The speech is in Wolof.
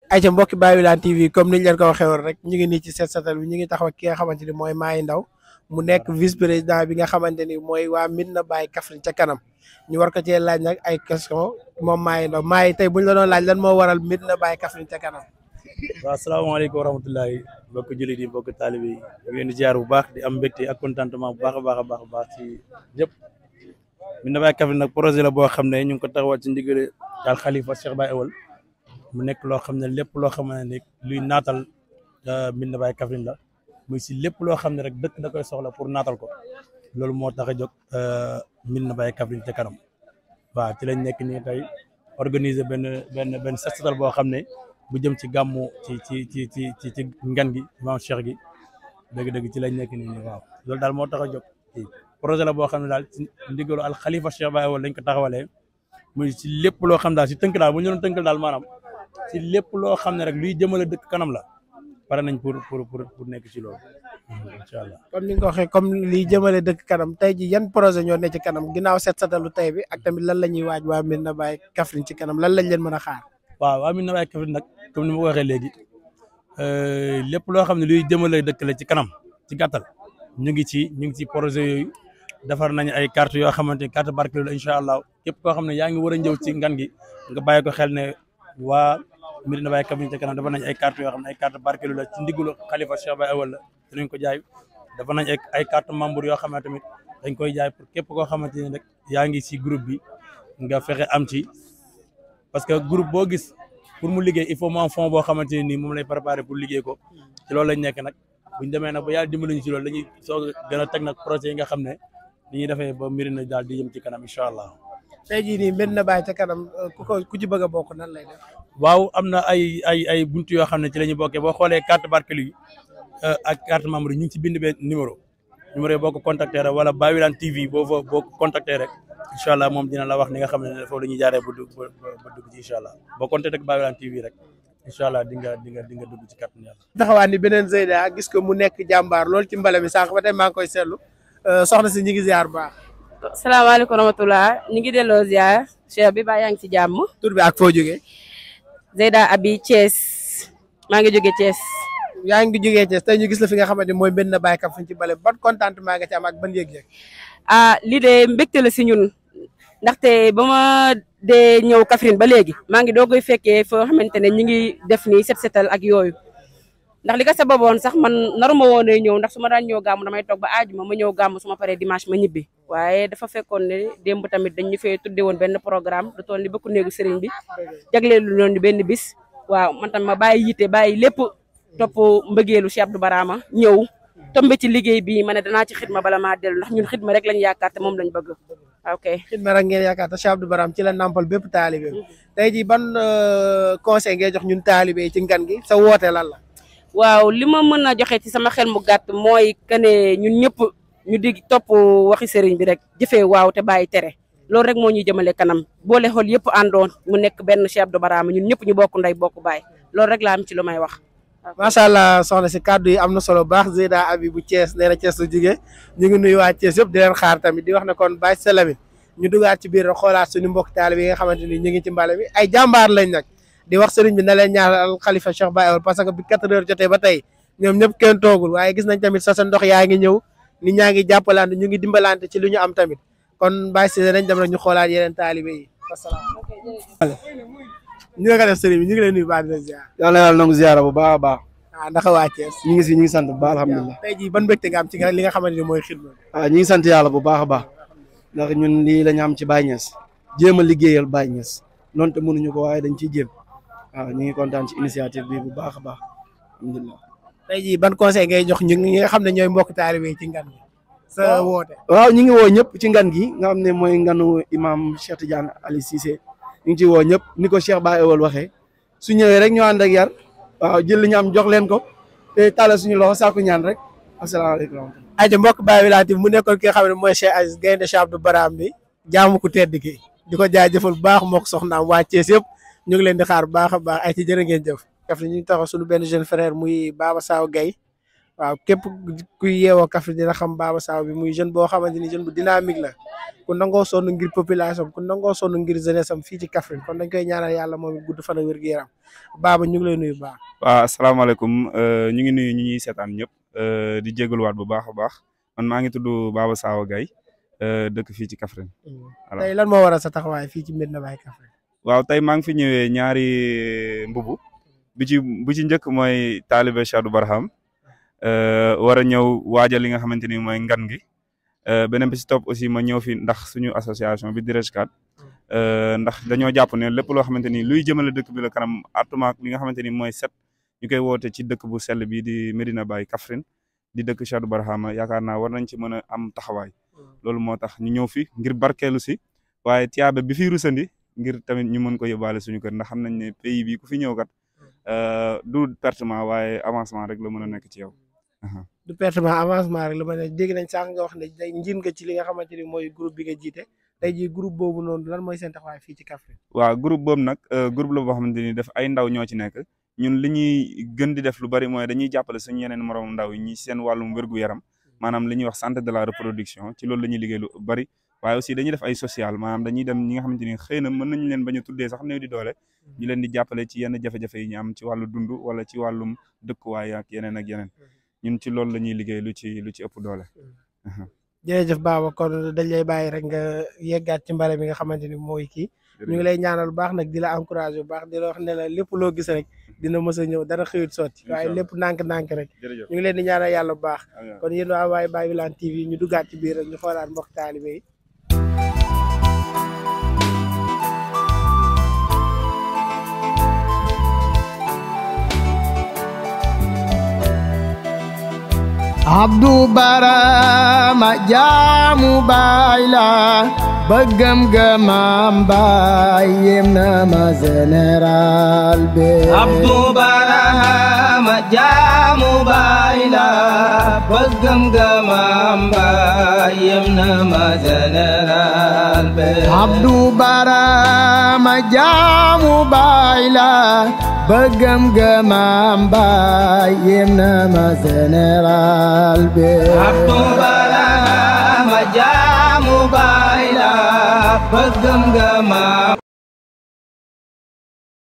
ayca mbokki Baye Willane TV comme niñ leen ko waxee woon rek ñu ngi nii ci set setal bi ñu ngi taxaw ak ki nga xamante ni mooy Maye Ndao mu nekk vice président bi nga xamante ni mooy waa Médina Baye Kaffrine ca kanam ñu war ko cee laaj nag ay question moom Maye Ndao Maye tey buñ la doon laaj lan moo waral Médina Baye Kaffrine ca kanam. waaw asalaamaaleykum wa rahmatullahi mbokk jullit yi mbokk taalibe yi ñu leen di ziar bu baax di am mbégte ak contentement bu baax a baax ci ñëpp. Médina Baye Kaffrine nag projet la boo xam ne ñu ngi ko taxawal ci ndigal daal Khalifa Cheikh Baye Ewal mu nekk loo xam ne lépp loo xam ne luy naatal Médina Baye Kaffrine la muy si lépp loo xam ne rek dëkk da koy soxla pour naatal ko loolu moo tax a jóg Médina Baye Kaffrine ca kanam waaw ci lañ nekk nii tey organiser benn set setal boo xam ne bu jëm ci gàmmu ci ngan gi maam Cheikh gi dëgg-dëgg ci lañ nekk nii waaw loolu daal moo tax a jóg projet la boo xam ne daal ci ndigalu al Khalifa Cheikh Baye Ewal lañ ko taxawalee muy si lépp loo xam daal si tënk daal bu ñu doon tënkal daal maanaam si lépp loo xam ne rek luy jëmale dëkk kanam la pare nañ pour nekk ci loolu incha allah. comme ni nga ko waxee comme liy jëmale dëkk kanam tey ji yan projet ñoo ne ci kanam ginnaaw set setalu tey bi ak tamit lan la ñuy waaj waa Médina Baye Kaffrine ci kanam lan lañ leen mën a xaar. waaw waa Médina Baye Kaffrine nag comme ni ma ko waxee léegi lépp loo xam ne luy jëmale dëkk la ci kanam ci gàttal ñu ngi ci projet yooyu defar nañu ay carte yoo xamante ni carte barkeelu la incha allah képp koo xam ne yaa ngi war a ñëw ci ngan gi nga bàyyi ko xel ne waa Médina Baye Kaffrine ci kanam defar nañ ay carte yoo xam ne ay carte barkeelu la ci ndigalu Khalifa Cheikh Baye Ewal la dinañ ko jaay defar nañ ay carte membre yoo xam ne tamit dañ koy jaay pour képp koo xamante ni rek yaa ngi si groupe bi nga fexe am ci parce que groupe boo gis pour mu liggéey il faut mu am fond boo xamante ne nii moom lay préparer pour liggéey ko ci loolu lañ nekk nag buñ demee nag ba yàlla dimbali ñu ci loolu dañuy soog a gën a teg nag projet yi nga xam ne ni ñuy defee ba Médina daal di jëm ci kanam incha allah. tey jii nii Médina Baye ca kanam ku ci bëgg a bokk nan lay def. waaw am na ay buntu yoo xam ne ci la ñu bokkee boo xoolee carte barkeelu yi ak carte membre yi ñu ngi ci bind benn numéro yi boo ko contacter rek wala Baye Willane TV boo ko contacter rek incha allah moom dina la wax ni nga xam ne foofu la ñuy jaaree ba dugg ci incha allah boo contacter rek Baye Willane TV rek incha allah di nga dugg ci kàttanu yàlla. taxawaat ni beneen Zeyda gis ko mu nekk jàmbaar lool ci mbale mi sànq ba tey maa ngi koy seetlu soxna si ñu ngi ziar bu baax. salaamaaleykum wa rahmatulah ñu ngi delloo ziar Cheikh bi ba yaa ngi ci jàmm. tur bi ak foo jógee. Zeyda Abi Thiès maa ngi jógee Thiès. yaa ngi jógee Thiès tey ñu gis la fi nga xamante ni mooy Médina Baye Kaffrine ci bale ban contentement nga ci am ak ban yëg-yëg. lii de mbégte la si ñun ndaxte ba ma dee ñëw Kaffrine ba léegi maa ngi doog a fekkee foo xamante ne ñu ngi def nii set setal ak yooyu. ndax li ko sababoon sax man naruma woon ñëw ndax su ma daan ñëw gàmm damay toog ba aajuma ma ñëw gàmm su ma paree dimanche ma ñibbi waaye dafa fekkoon ne démb tamit dañ ñu fee tudde woon benn programme du toll ni bëkku néegu sëriñ bi jagleelu noonu benn bis waaw man tam ma bàyyi yitte bàyyi lépp topp mbëggeelu Cheikh Abdou Barama ñëw tombe ci liggéey bi ma ne danaa ci xidma bala maa dellu ndax ñun xidma rek lañ yaakaar te moom lañ bëgg ok xidma rek ngeen yaakaar te Cheikh Abdou Barama ci la nampal bépp taalibe tey ji ban conseil ngay jox ñun taalibe ci ngan gi sa woote lan la. waaw li ma mën a joxe ci sama xel mu gàtt mooy que ne ñun ñëpp ñu di topp waxi sëriñ bi rek jëfee waaw te bàyyi tere loolu rek moo ñuy jëmale kanam boole xool yëpp àndoon mu nekk benn Cheikh Abdou Barama ñun ñëpp ñu bokk ndey bokk baay loolu rek laa am ci lu may wax. macha allah soxna si kàddu yi am na solo baax Zeyda Abi bu Thiès nee na Thiès lu jigee ñu ngi nuyu waa Thiès yëpp di leen xaar tamit di wax ne kon Baye Salamine ñu dugaat ci biir rek xoolaat suñu mbokk taalibe yi nga xamante ni ñu ngi ci mbale mi ay jàmbaar lañ nag di wax sëriñ bi na leen ñaanal Khalifa Cheikh Baye Ewal parce que bi 4 heures jotee ba tey ñoom ñëpp kenn toogul waaye gis nañ tamit sa ndox yaa ngi ñëw nit ñaa ngi jàppalante ñu ngi dimbalante ci lu ñu am tamit kon Baye Cissé dañ dem rek ñu xoolaat yeneen taalibe yi asalaamaaleykum. ñu nga def sëriñ bi ñu ngi leen nuyu baax di leen ziar. yàlla na yàlla nangu ziara bu baax a baax. ndaxa waa Thiès. ñu ngi sant bu baax alhamdulilah. tey jii ban mbégte nga am ci li nga xamante ni mooy xidma. ñu ngi sant yàlla bu baax a baax ndax ñun lii la ñu am ci Baye Niass jéem a liggéeyal Baye Niass noonu te mënuñu ko waaye dañ ciy jéem waaw ñu ngi kontaan ci initiative bi bu baax a baax alhamdulilah. tey jii ban conseil ngay jox ñi nga xam ne ñooy mbokk taalibe ci ngan gi sa woote. waaw ñu ngi woo ñëpp ci ngan gi nga xam ne mooy nganu imam Cheikh Tidiane Ali Cissé ñu ngi ciy woo ñëpp ni ko Cheikh Baye Ewal waxee su ñëwee rek ñu ànd ak yar waaw jël li ñu am jox leen ko te tàllal suñu loxo sàkku ñaan rek asalaamaaleykum. ayca mbokk Baye Willane TV mu nekkoon ki nga xam ne mooy Cheikh Aziz Gaynde Cheikh Abdou Barama bi jaamu ku tedd ki di ko jaajëfal bu baax moo ko soxnaam waa Thiès yëpp ñu ngi leen di xaar bu baax a baax ay ci jërë ngeen jëf def ñu ngi taxaw suñu benn jeune frère muy Baba Saw Gaye waaw képp kuy yeewoo Kaffrine dina xam Baba Saw bi muy jeune boo xamante ni jeune bu dynamique la ku nangoo sonn ngir population ku nangoo sonn ngir jeunesse am fii ci Kaffrine kon dañ koy ñaanal yàlla moom it gudd fan ak wér-gu-yaram Baba ñu ngi lay nuyu baax. waaw asalaamaaleykum ñu ngi nuyu ñi ñuy seetaan ñëpp di jégaluwaat bu baax a baax man maa ngi tudd Baba Saw Gaye dëkk fii ci Kaffrine. tey lan moo waral sa taxawaay fii ci Médina Baye Kaffrine. waaw tey maa ngi fi ñëwee ñaari mbubu bu ci njëkk mooy taalibe Cheikh Barham war a ñëw waajal li nga xamante ni mooy ngan gi beneen bi si topp aussi ma ñëw fi ndax suñu association bi Direskat ndax dañoo jàpp ne lépp loo xamante ni luy jëmale dëkk bi la kanam artumaak li nga xamante ni mooy set ñu koy woote ci dëkk bu sell bi di Médina Baye Kaffrine di dëkk Cheikh Barham yaakaar naa war nañ ci mën a am taxawaay loolu moo tax ñu ñëw fi ngir barkeelu si waaye tiyaabe bi fi rusandi ngir tamit ñu mën ko yóbbaale suñu kër ndax xam nañ ne pays bi ku fi ñëw kat du pertement waaye avancement rek la mën a nekk ci yow. du pertement avancement rek la ma ne dégg nañ sànq nga wax ne day njiin nga ci li nga xamante ni mooy groupe bi nga jiite tey jii groupe boobu noonu lan mooy seen taxawaay fii ci Kaffrine. waaw groupe boobu nag groupe la boo xamante ni def ay ndaw ñoo ci nekk ñun li ñuy gën di def lu bari mooy dañuy jàppale suñu yeneen moroom ndaw yi ñi seen wàllum wér-gu-yaram maanaam li ñuy wax santé de la reproduction ci loolu la ñuy liggéey lu bari waaye aussi dañuy def ay social maanaam dañuy dem ñi nga xamante ni xëy na mën nañu leen bañ a tuddee sax néew di doole ñu leen di jàppale ci yenn jafe-jafe yi ñu am ci wàllu dund wala ci wàllum dëkkuwaay ak yeneen ñun ci loolu la ñuy liggéey lu ci ëpp doole. jërëjëf Baba kon dañ lay bàyyi rek nga yeggaat ci mbale mi nga xamante ni mooy kii ñu ngi lay ñaanal bu baax nag di la encouragé bu baax di la wax ne la lépp loo gis rek dina mës a ñëw dara xëyut sotti waaye lépp nànk-nànk rek ñu ngi leen di ñaanal yàlla bu baax kon yéen waa waaye Baye Willane TV ñu duggaat ci biir rek ñu xoolaat mbokk taalibe yi. Abdou Barama jaamu baay la bëggam gëmam baay yem na ma général bi. Abdou Barama jaamu baay la bëggam gëmam baay yem na ma général bi. Abdou Barama jaamu baay la bëggam gëmam baay yem na ma général bi. Abdou Barama jaamu baay la bëggam gëmam